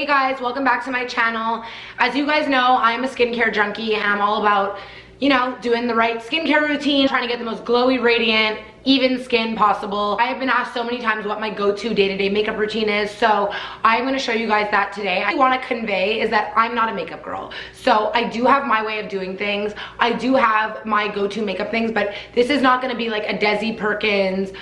Hey guys, welcome back to my channel. As you guys know, I'm a skincare junkie and I'm all about, you know, doing the right skincare routine, trying to get the most glowy, radiant, even skin possible. I have been asked so many times what my go-to day-to-day makeup routine is, so I'm going to show you guys that today. I want to convey is that I'm not a makeup girl. So I do have my way of doing things. I do have my go-to makeup things, but this is not going to be like a Desi Perkins.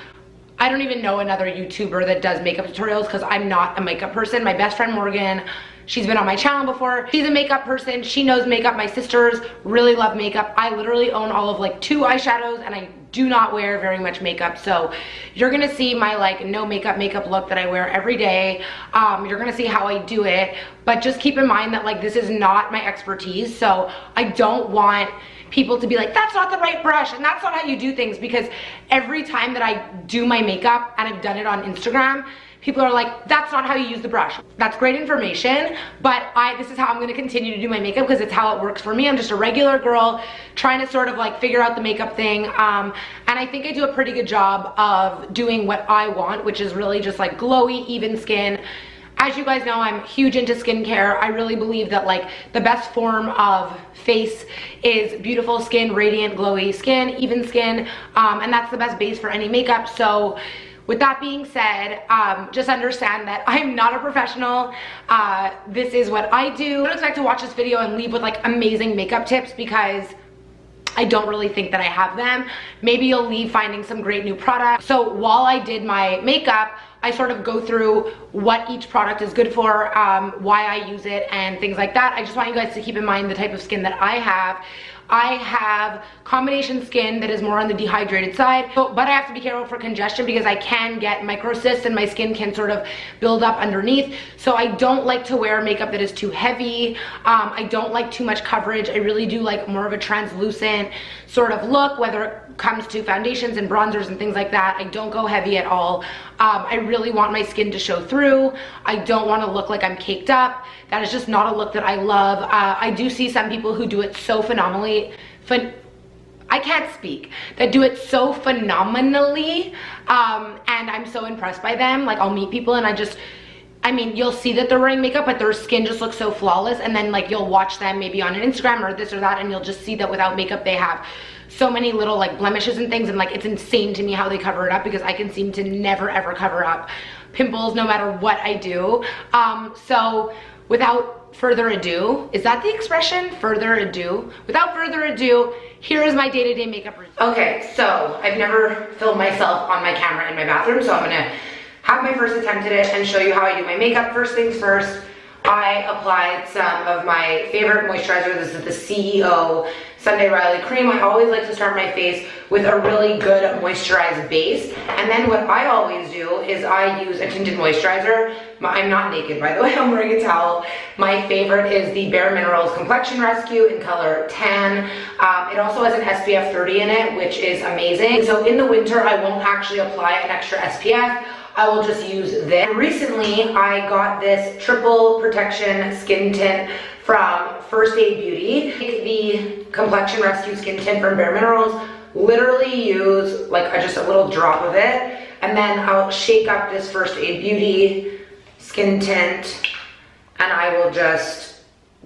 I don't even know another YouTuber that does makeup tutorials because I'm not a makeup person. My best friend Morgan, she's been on my channel before. She's a makeup person. She knows makeup. My sisters really love makeup. I literally own all of like 2 eyeshadows and I do not wear very much makeup. So you're gonna see my like no makeup look that I wear every day. You're gonna see how I do it, but just keep in mind that like this is not my expertise. So I don't want people to be like, that's not the right brush and that's not how you do things, because every time that I do my makeup, and I've done it on Instagram, people are like, that's not how you use the brush. That's great information, but this is how I'm gonna continue to do my makeup because it's how it works for me. I'm just a regular girl trying to sort of like figure out the makeup thing. And I think I do a pretty good job of doing what I want, which is really just like glowy, even skin. As you guys know, I'm huge into skincare. I really believe that like the best form of face is beautiful skin, radiant, glowy skin, even skin, and that's the best base for any makeup. So with that being said, just understand that I'm not a professional. This is what I do. Don't expect to watch this video and leave with like amazing makeup tips because I don't really think that I have them. Maybe you'll leave finding some great new products. So while I did my makeup, I sort of go through what each product is good for, why I use it, and things like that. I just want you guys to keep in mind the type of skin that I have. I have combination skin that is more on the dehydrated side, but I have to be careful for congestion because I can get microcysts and my skin can sort of build up underneath. So I don't like to wear makeup that is too heavy. I don't like too much coverage. I really do like more of a translucent sort of look, whether it comes to foundations and bronzers and things like that. I don't go heavy at all. I really want my skin to show through. I don't want to look like I'm caked up. That is just not a look that I love. I do see some people who do it so phenomenally, I can't speak, that do it so phenomenally, and I'm so impressed by them. Like I'll meet people and I mean, you'll see that they're wearing makeup, but their skin just looks so flawless, and then like you'll watch them maybe on an Instagram or this or that, and you'll just see that without makeup they have so many little like blemishes and things, and like it's insane to me how they cover it up because I can seem to never ever cover up pimples no matter what I do. So without further ado, is that the expression? Further ado? Without further ado, here is my day-to-day makeup routine. Okay, so I've never filmed myself on my camera in my bathroom, so I'm gonna have my first attempt at it and show you how I do my makeup. First things first, I applied some of my favorite moisturizer. This is the CEO Sunday Riley cream. I always like to start my face with a really good moisturized base. And then what I always do is I use a tinted moisturizer. I'm not naked, by the way, I'm wearing a towel. My favorite is the Bare Minerals Complexion Rescue in color Tan. It also has an SPF 30 in it, which is amazing. So in the winter, I won't actually apply an extra SPF. I will just use this. Recently, I got this triple protection skin tint from First Aid Beauty. Take the Complexion Rescue skin tint from Bare Minerals, literally use like just a little drop of it, and then I'll shake up this First Aid Beauty skin tint, and I will just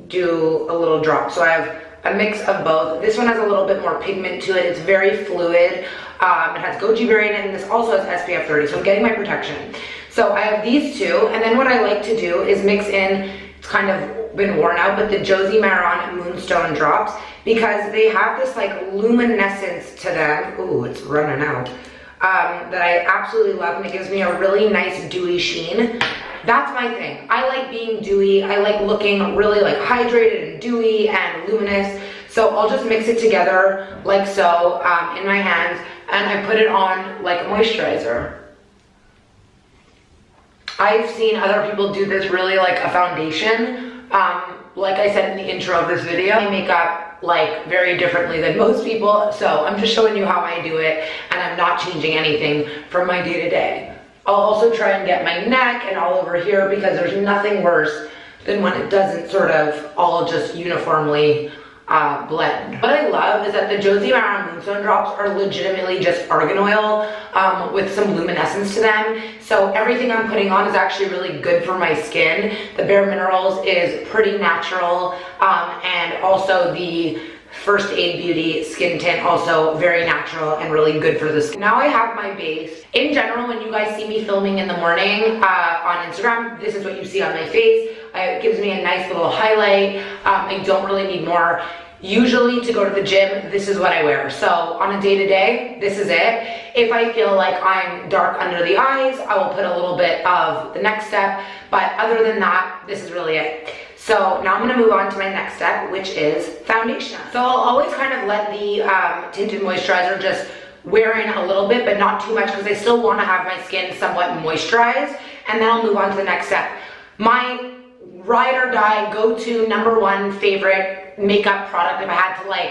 do a little drop. So I have a mix of both. This one has a little bit more pigment to it. It's very fluid. It has goji berry in it, and this also has SPF 30, so I'm getting my protection. So I have these two, and then what I like to do is mix in, it's kind of been worn out, but the Josie Maran Moonstone drops, because they have this like luminescence to them. Ooh, it's running out. That I absolutely love, and it gives me a really nice dewy sheen. That's my thing. I like being dewy. I like looking really like hydrated and dewy and luminous. So I'll just mix it together like so in my hands, and I put it on like a moisturizer. I've seen other people do this really like a foundation. Like I said in the intro of this video, I make up like very differently than most people. So I'm just showing you how I do it, and I'm not changing anything from my day-to-day. I'll also try and get my neck and all over here because there's nothing worse than when it doesn't sort of all just uniformly blend. What I love is that the Josie Maran Moonstone drops are legitimately just argan oil with some luminescence to them. So everything I'm putting on is actually really good for my skin. The Bare Minerals is pretty natural, and also the First Aid Beauty skin tint, also very natural and really good for the skin. Now I have my base. In general, when you guys see me filming in the morning on Instagram, this is what you see on my face. It gives me a nice little highlight. I don't really need more. Usually to go to the gym, this is what I wear. So on a day-to-day, this is it. If I feel like I'm dark under the eyes, I will put a little bit of the Next Step. But other than that, this is really it. So now I'm gonna move on to my next step, which is foundation. So I'll always kind of let the tinted moisturizer just wear in a little bit, but not too much, because I still wanna have my skin somewhat moisturized. And then I'll move on to the next step. My ride or die, go-to #1 favorite makeup product, if I had to like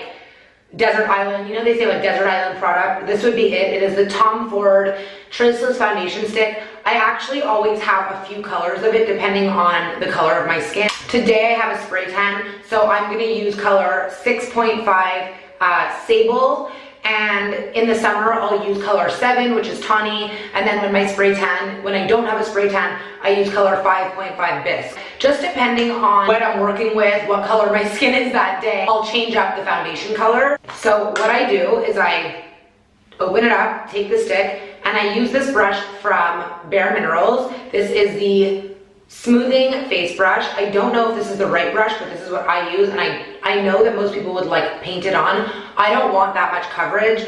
Desert Island, you know they say like Desert Island product, this would be it. It is the Tom Ford Traceless Foundation Stick. I actually always have a few colors of it depending on the color of my skin. Today I have a spray tan, so I'm gonna use color 6.5 Sable, and in the summer I'll use color 7, which is Tawny, and then when I don't have a spray tan, I use color 5.5 Bisque. Just depending on what I'm working with, what color my skin is that day, I'll change up the foundation color. So what I do is I open it up, take the stick, and I use this brush from Bare Minerals. This is the smoothing face brush. I don't know if this is the right brush, but this is what I use, and I know that most people would like paint it on. I don't want that much coverage,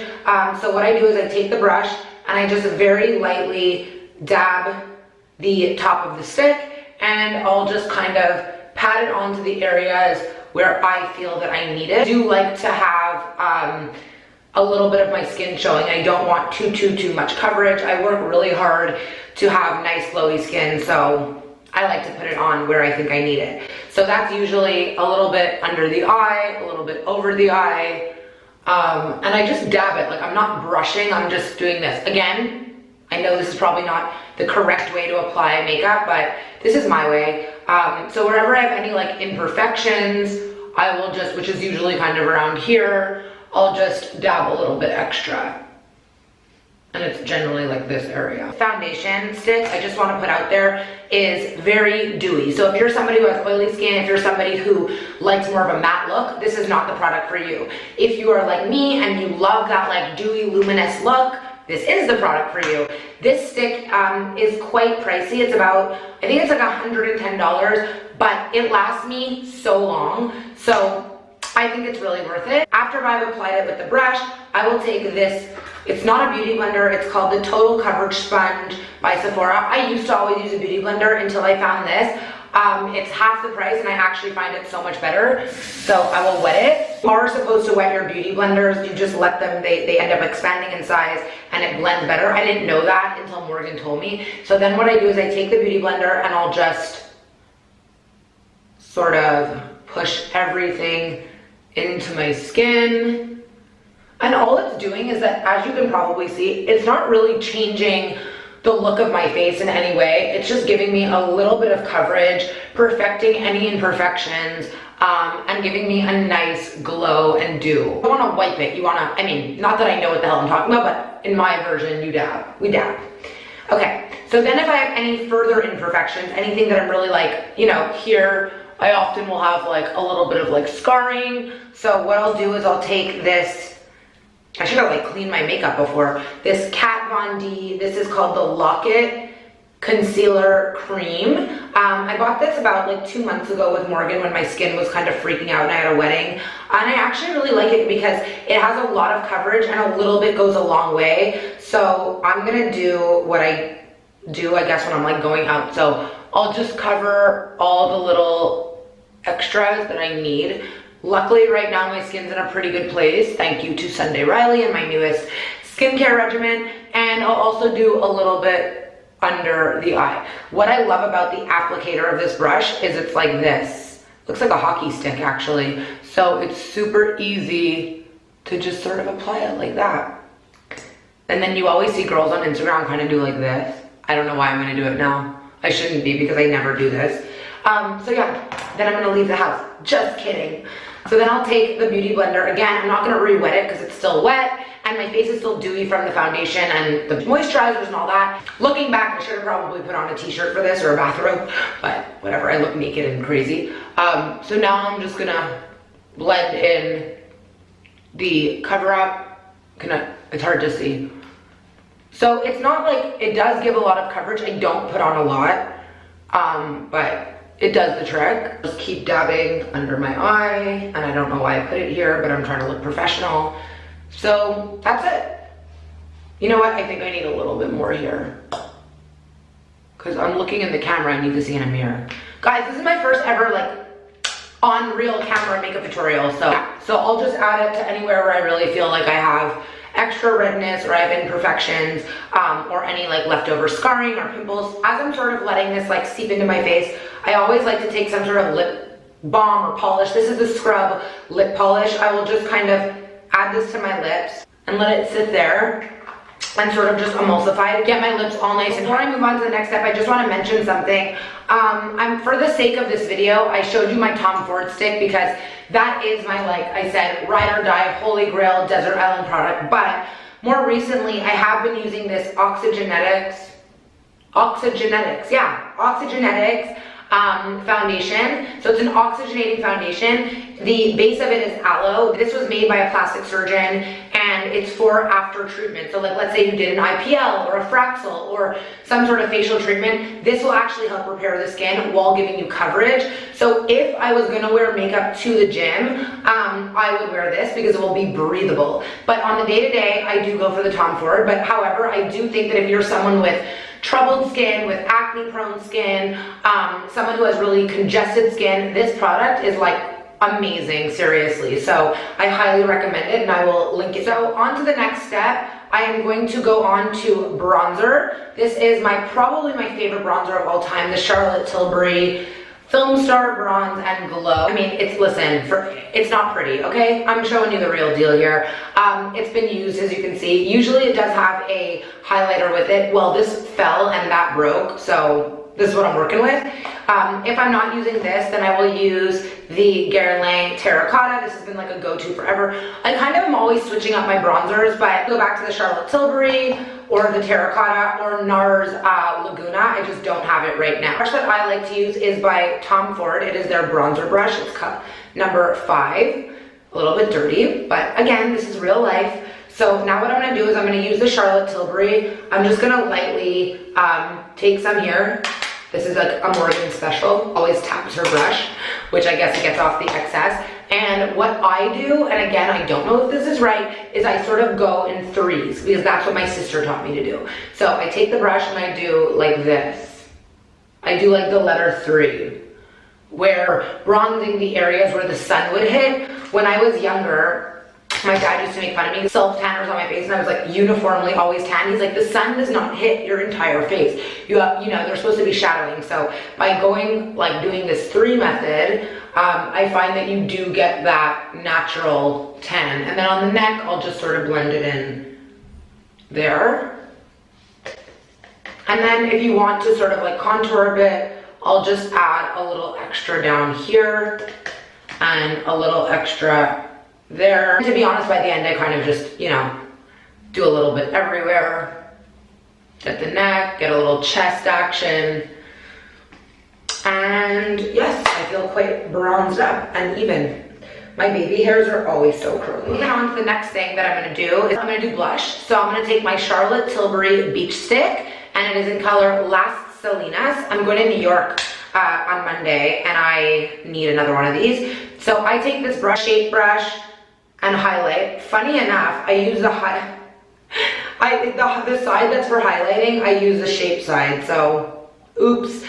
so what I do is I take the brush and I just very lightly dab the top of the stick, and I'll just kind of pat it onto the areas where I feel that I need it. I do like to have a little bit of my skin showing. I don't want too much coverage. I work really hard to have nice glowy skin, so I like to put it on where I think I need it. So that's usually a little bit under the eye, a little bit over the eye, and I just dab it. Like, I'm not brushing, I'm just doing this. Again, I know this is probably not the correct way to apply makeup, but this is my way. So wherever I have any like imperfections, I will just, which is usually kind of around here, I'll just dab a little bit extra. And it's generally like this area. Foundation stick, I just want to put out there, is very dewy. So if you're somebody who has oily skin, if you're somebody who likes more of a matte look, this is not the product for you. If you are like me and you love that like dewy, luminous look, this is the product for you. This stick is quite pricey. It's about, I think it's like $110, but it lasts me so long. So I think it's really worth it. After I've applied it with the brush, I will take this, it's not a beauty blender, it's called the Total Coverage Sponge by Sephora. I used to always use a beauty blender until I found this. It's half the price and I actually find it so much better. So I will wet it. You are supposed to wet your beauty blenders. You just let them, they end up expanding in size and it blends better. I didn't know that until Morgan told me. So then what I do is I take the beauty blender and I'll just sort of push everything into my skin. And all it's doing is that, as you can probably see, it's not really changing the look of my face in any way. It's just giving me a little bit of coverage, perfecting any imperfections, and giving me a nice glow and dew. You don't want to wipe it. You want to, I mean, not that I know what the hell I'm talking about, but in my version, you dab. We dab. Okay, so then if I have any further imperfections, anything that I'm really like, you know, here, I often will have like a little bit of like scarring. So what I'll do is I'll take this, I should have like cleaned my makeup before, this Kat Von D, this is called the Lock-It Concealer Cream. I bought this about like 2 months ago with Morgan when my skin was kind of freaking out and I had a wedding. And I actually really like it because it has a lot of coverage and a little bit goes a long way. So I'm gonna do what I do, I guess, when I'm like going out. So I'll just cover all the little extras that I need. Luckily right now my skin's in a pretty good place, thank you to Sunday Riley and my newest skincare regimen. And I'll also do a little bit under the eye. What I love about the applicator of this brush is it's like this. Looks like a hockey stick actually. So it's super easy to just sort of apply it like that. And then you always see girls on Instagram kind of do like this. I don't know why I'm gonna do it now. I shouldn't be because I never do this. So yeah, then I'm gonna leave the house. Just kidding. So then I'll take the Beauty Blender. Again, I'm not gonna re-wet it because it's still wet and my face is still dewy from the foundation and the moisturizers and all that. Looking back, I should have probably put on a t-shirt for this or a bathrobe, but whatever, I look naked and crazy. So now I'm just gonna blend in the cover up. It's hard to see. So it's not like, it does give a lot of coverage. I don't put on a lot, but it does the trick. Just keep dabbing under my eye, and I don't know why I put it here, but I'm trying to look professional. So that's it. You know what? I think I need a little bit more here, because I'm looking in the camera. I need to see in a mirror. Guys, this is my first ever like on real camera makeup tutorial. So I'll just add it to anywhere where I really feel like I have extra redness or I have imperfections, or any like leftover scarring or pimples. As I'm sort of letting this like seep into my face, I always like to take some sort of lip balm or polish. This is the Scrub lip polish. I will just kind of add this to my lips and let it sit there and sort of just emulsify it, get my lips all nice. And before I move on to the next step, I just want to mention something. For the sake of this video, I showed you my Tom Ford stick because that is my, like I said, ride or die, holy grail desert island product. But more recently, I have been using this Oxygenetics foundation. So it's an oxygenating foundation. The base of it is aloe. This was made by a plastic surgeon and it's for after treatment. So like, let's say you did an IPL or a Fraxel or some sort of facial treatment, this will actually help repair the skin while giving you coverage. So if I was gonna wear makeup to the gym, I would wear this because it will be breathable. But on the day-to-day, I do go for the Tom Ford. But however, I do think that if you're someone with troubled skin, with acne prone skin, someone who has really congested skin, this product is like amazing, seriously. So I highly recommend it and I will link it. So on to the next step, I am going to go on to bronzer. This is probably my favorite bronzer of all time, the Charlotte Tilbury Film Star Bronze and Glow. I mean, it's not pretty, okay? I'm showing you the real deal here. It's been used, as you can see. Usually it does have a highlighter with it. Well, this fell and that broke, so this is what I'm working with. If I'm not using this, then I will use the Guerlain Terracotta. This has been like a go-to forever. I kind of am always switching up my bronzers, but go back to the Charlotte Tilbury or the Terracotta or NARS Laguna. I just don't have it right now. The brush that I like to use is by Tom Ford. It is their bronzer brush. It's cup number 5. A little bit dirty, but again, this is real life. So now what I'm gonna do is I'm gonna use the Charlotte Tilbury. I'm just gonna lightly take some here. This is like a Morgan special, always taps her brush, which I guess it gets off the excess. And what I do, and again, I don't know if this is right, is I sort of go in 3s because that's what my sister taught me to do. So I take the brush and I do like this. I do like the letter 3, where bronzing the areas where the sun would hit. When I was younger, my dad used to make fun of me, self-tanners on my face, and I was like uniformly always tan. He's like, the sun does not hit your entire face. You know, they're supposed to be shadowing. So by going, like doing this 3 method, I find that you do get that natural tan. And then on the neck, I'll just sort of blend it in there. And then if you want to sort of like contour a bit, I'll just add a little extra down here and a little extra there. To be honest, by the end, I kind of just, you know, do a little bit everywhere. Get the neck, get a little chest action. And yes, I feel quite bronzed up and even. My baby hairs are always so curly. Moving on to the next thing that I'm gonna do is I'm gonna do blush. So I'm gonna take my Charlotte Tilbury Beach Stick, and it is in color Las Salinas. I'm going to New York on Monday, and I need another one of these. So I take this brush, shape brush, and highlight. Funny enough, I use the the side that's for highlighting, I use the shape side, so oops.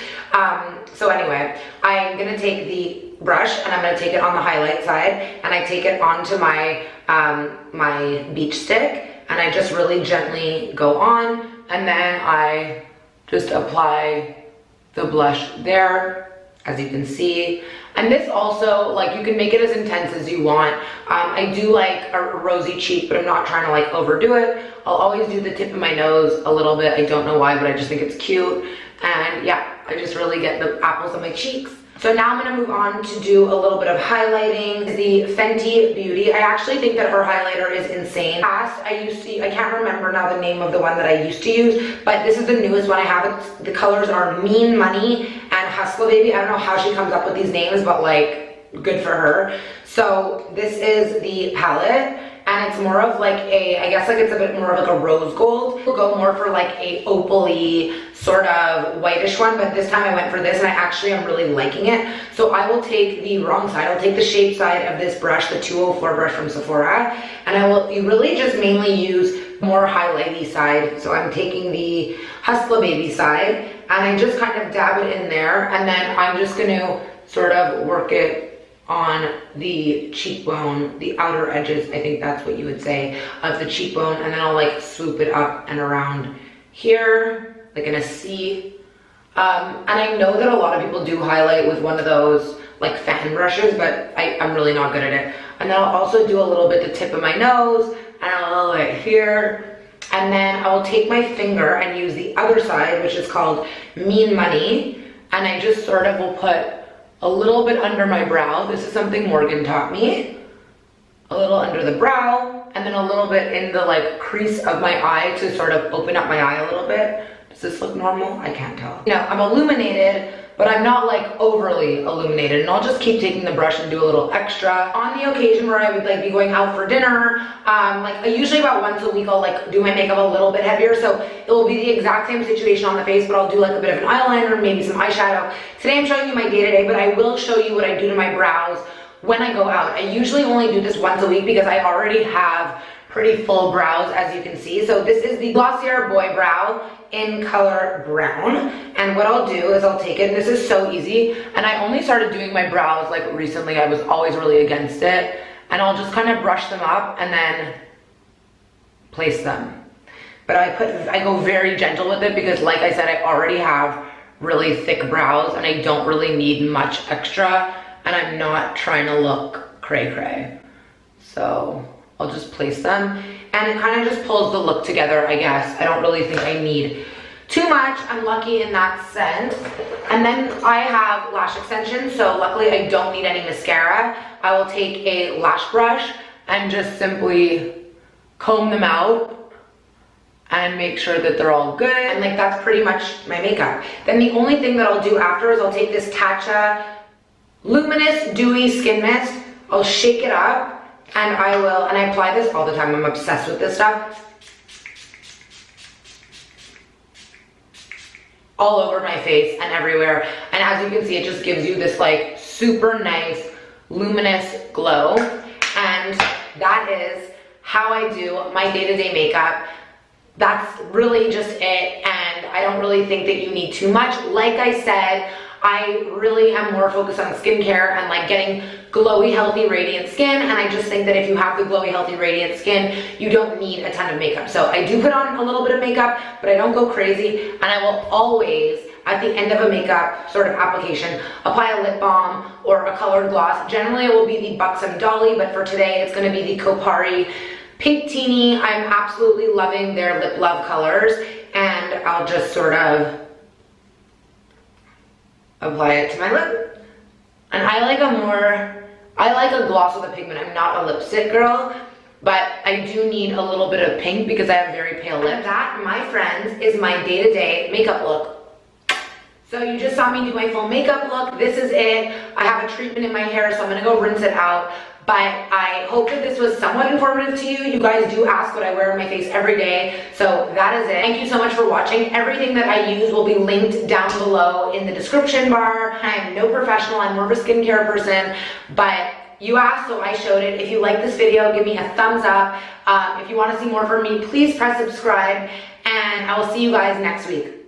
So anyway, I'm gonna take the brush and I'm gonna take it on the highlight side, and I take it onto my my beach stick, and I just really gently go on, and then I just apply the blush there, as you can see. And this also, like, you can make it as intense as you want. I do like a rosy cheek, but I'm not trying to like overdo it. I'll always do the tip of my nose a little bit. I don't know why, but I just think it's cute. And yeah, I just really get the apples on my cheeks. So now I'm gonna move on to do a little bit of highlighting. The Fenty Beauty. I actually think that her highlighter is insane. Past, I can't remember now the name of the one that I used to use, but this is the newest one I have. The colors are Mean Money and Hustle Baby. I don't know how she comes up with these names, but like, good for her. So this is the palette. And it's more of like I guess like it's a bit more of like a rose gold. We'll go more for like a opal-y sort of whitish one, but this time I went for this and I actually am really liking it. So I will take the wrong side. I'll take the shape side of this brush, the 204 brush from Sephora, and you really just mainly use more highlighty side. So I'm taking the Hustler Baby side and I just kind of dab it in there, and then I'm just gonna sort of work it on the cheekbone, the outer edges, I think that's what you would say, of the cheekbone, and then I'll like swoop it up and around here, like in a C. And I know that a lot of people do highlight with one of those like fan brushes, but I'm really not good at it. And then I'll also do a little bit the tip of my nose, and a little bit here. And then I will take my finger and use the other side, which is called Mean Money, and I just sort of will put a little bit under my brow. This is something Morgan taught me. A little under the brow, and then a little bit in the like crease of my eye to sort of open up my eye a little bit. Does this look normal? I can't tell. You know, I'm illuminated, but I'm not like overly illuminated, and I'll just keep taking the brush and do a little extra. On the occasion where I would like be going out for dinner, like usually about once a week I'll like do my makeup a little bit heavier, so it will be the exact same situation on the face, but I'll do like a bit of an eyeliner, maybe some eyeshadow. Today I'm showing you my day-to-day, but I will show you what I do to my brows when I go out. I usually only do this once a week because I already have pretty full brows, as you can see. So this is the Glossier Boy Brow in color brown, and what I'll do is I'll take it, and this is so easy, and I only started doing my brows like recently. I was always really against it, and I'll just kind of brush them up and then place them. But I go very gentle with it because, like I said, I already have really thick brows and I don't really need much extra, and I'm not trying to look cray cray. So I'll just place them, and it kind of just pulls the look together, I guess. I don't really think I need too much. I'm lucky in that sense. And then I have lash extensions, so luckily I don't need any mascara. I will take a lash brush and just simply comb them out and make sure that they're all good. And like that's pretty much my makeup. Then the only thing that I'll do after is I'll take this Tatcha Luminous Dewy Skin Mist. I'll shake it up, and I apply this all the time. I'm obsessed with this stuff. All over my face and everywhere. And as you can see, it just gives you this like super nice luminous glow. And that is how I do my day-to-day makeup. That's really just it. And I don't really think that you need too much. Like I said, I really am more focused on skincare and like getting glowy, healthy, radiant skin, and I just think that if you have the glowy, healthy, radiant skin, you don't need a ton of makeup. So I do put on a little bit of makeup, but I don't go crazy, and I will always, at the end of a makeup sort of application, apply a lip balm or a colored gloss. Generally it will be the Buxom Dolly, but for today it's going to be the Kopari Pink Teeny. I'm absolutely loving their Lip Love colors, and I'll just sort of apply it to my lip. And I like a gloss with a pigment. I'm not a lipstick girl, but I do need a little bit of pink because I have very pale lips. That, my friends, is my day-to-day makeup look. So you just saw me do my full makeup look. This is it. I have a treatment in my hair, so I'm gonna go rinse it out. But I hope that this was somewhat informative to you. You guys do ask what I wear on my face every day, so that is it. Thank you so much for watching. Everything that I use will be linked down below in the description bar. I am no professional, I'm more of a skincare person, but you asked, so I showed it. If you like this video, give me a thumbs up. If you want to see more from me, please press subscribe, and I will see you guys next week.